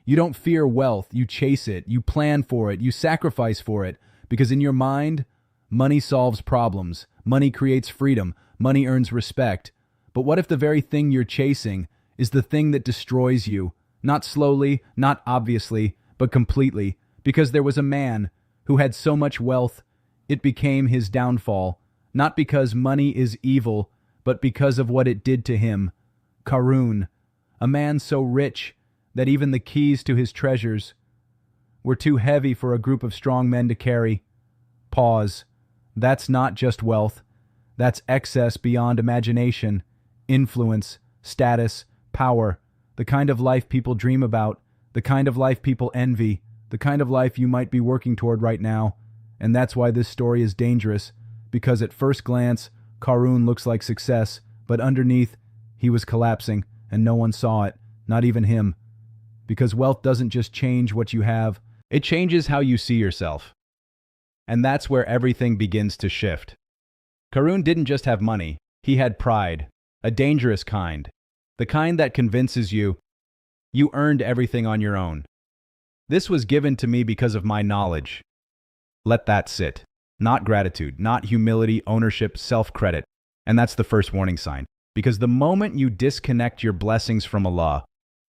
You don't fear wealth, you chase it, you plan for it, you sacrifice for it, because in your mind, money solves problems, money creates freedom, money earns respect. But what if the very thing you're chasing is the thing that destroys you? Not slowly, not obviously, but completely, because there was a man who had so much wealth, it became his downfall, not because money is evil, but because of what it did to him. Qarun, a man so rich that even the keys to his treasures were too heavy for a group of strong men to carry. Pause. That's not just wealth. That's excess beyond imagination, influence, status, power, the kind of life people dream about, the kind of life people envy, the kind of life you might be working toward right now. And that's why this story is dangerous, because at first glance, Qarun looks like success, but underneath, he was collapsing, and no one saw it, not even him. Because wealth doesn't just change what you have, it changes how you see yourself. And that's where everything begins to shift. Qarun didn't just have money, he had pride, a dangerous kind, the kind that convinces you earned everything on your own. This was given to me because of my knowledge. Let that sit. Not gratitude, not humility, ownership, self-credit. And that's the first warning sign. Because the moment you disconnect your blessings from Allah,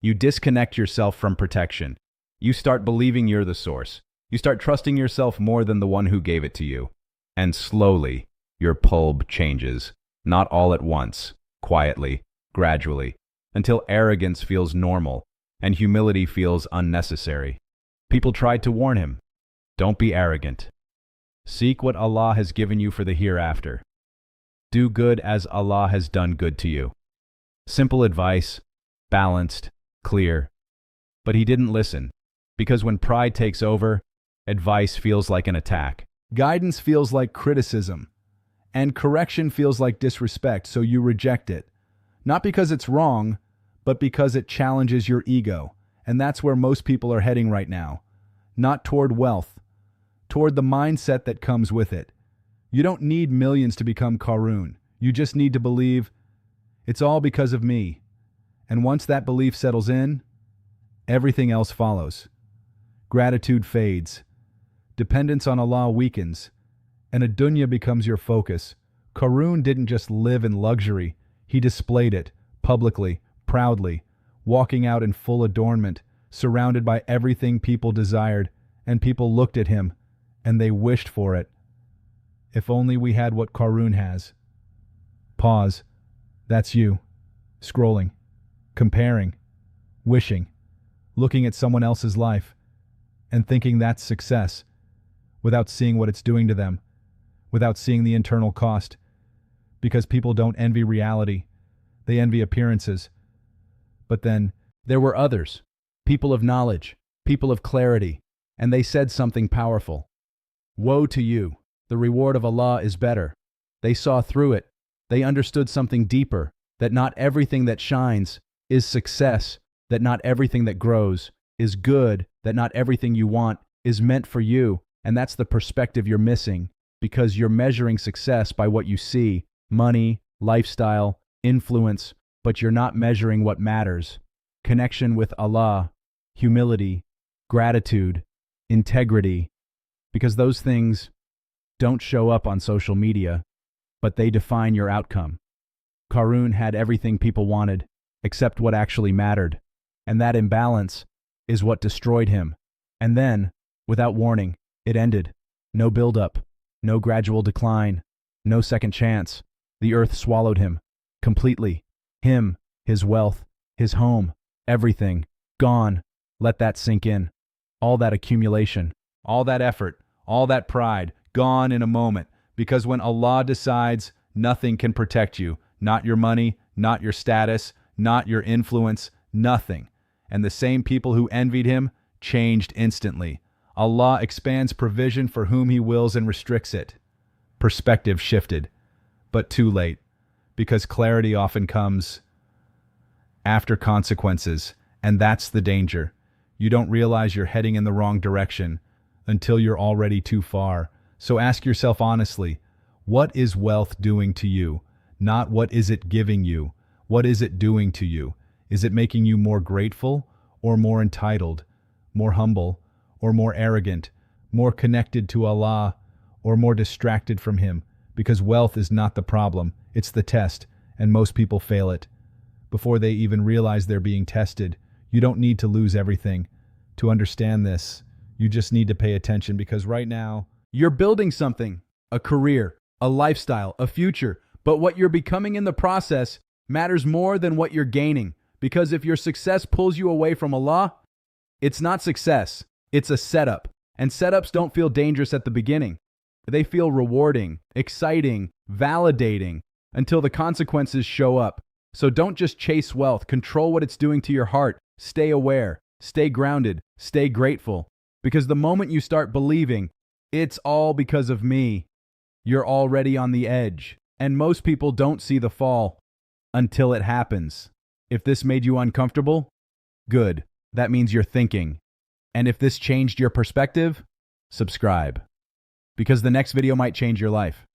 you disconnect yourself from protection. You start believing you're the source. You start trusting yourself more than the one who gave it to you. And slowly, your pulb changes. Not all at once, quietly, gradually, until arrogance feels normal and humility feels unnecessary. People tried to warn him. Don't be arrogant. Seek what Allah has given you for the hereafter. Do good as Allah has done good to you. Simple advice, balanced, clear. But he didn't listen, because when pride takes over, advice feels like an attack. Guidance feels like criticism, and correction feels like disrespect, so you reject it. Not because it's wrong, but because it challenges your ego, and that's where most people are heading right now. Not toward wealth, toward the mindset that comes with it. You don't need millions to become Qarun. You just need to believe, it's all because of me. And once that belief settles in, everything else follows. Gratitude fades. Dependence on Allah weakens. And a dunya becomes your focus. Qarun didn't just live in luxury. He displayed it, publicly, proudly, walking out in full adornment, surrounded by everything people desired, and people looked at him, and they wished for it. If only we had what Qarun has. Pause. That's you. Scrolling. Comparing. Wishing. Looking at someone else's life. And thinking that's success. Without seeing what it's doing to them. Without seeing the internal cost. Because people don't envy reality. They envy appearances. But then, there were others. People of knowledge. People of clarity. And they said something powerful. Woe to you. The reward of Allah is better. They saw through it. They understood something deeper, that not everything that shines is success, that not everything that grows is good, that not everything you want is meant for you, and that's the perspective you're missing, because you're measuring success by what you see, money, lifestyle, influence, but you're not measuring what matters. Connection with Allah, humility, gratitude, integrity, because those things don't show up on social media, but they define your outcome. Qarun had everything people wanted, except what actually mattered, and that imbalance is what destroyed him. And then, without warning, it ended. No build-up, no gradual decline, no second chance. The earth swallowed him, completely. Him, his wealth, his home, everything, gone. Let that sink in. All that accumulation, all that effort, all that pride, gone in a moment, because when Allah decides, nothing can protect you, not your money, not your status, not your influence, nothing. And the same people who envied him changed instantly. Allah expands provision for whom He wills and restricts it. Perspective shifted, but too late, because clarity often comes after consequences, and that's the danger. You don't realize you're heading in the wrong direction until you're already too far. So ask yourself honestly, what is wealth doing to you? Not what is it giving you. What is it doing to you? Is it making you more grateful, or more entitled, more humble, or more arrogant, more connected to Allah, or more distracted from Him, because wealth is not the problem, it's the test, and most people fail it. Before they even realize they're being tested, you don't need to lose everything. To understand this, you just need to pay attention, because right now, you're building something, a career, a lifestyle, a future, but what you're becoming in the process matters more than what you're gaining, because if your success pulls you away from Allah, it's not success, it's a setup. And setups don't feel dangerous at the beginning. They feel rewarding, exciting, validating, until the consequences show up. So don't just chase wealth, control what it's doing to your heart. Stay aware, stay grounded, stay grateful. Because the moment you start believing, it's all because of me, you're already on the edge. And most people don't see the fall until it happens. If this made you uncomfortable, good. That means you're thinking. And if this changed your perspective, subscribe. Because the next video might change your life.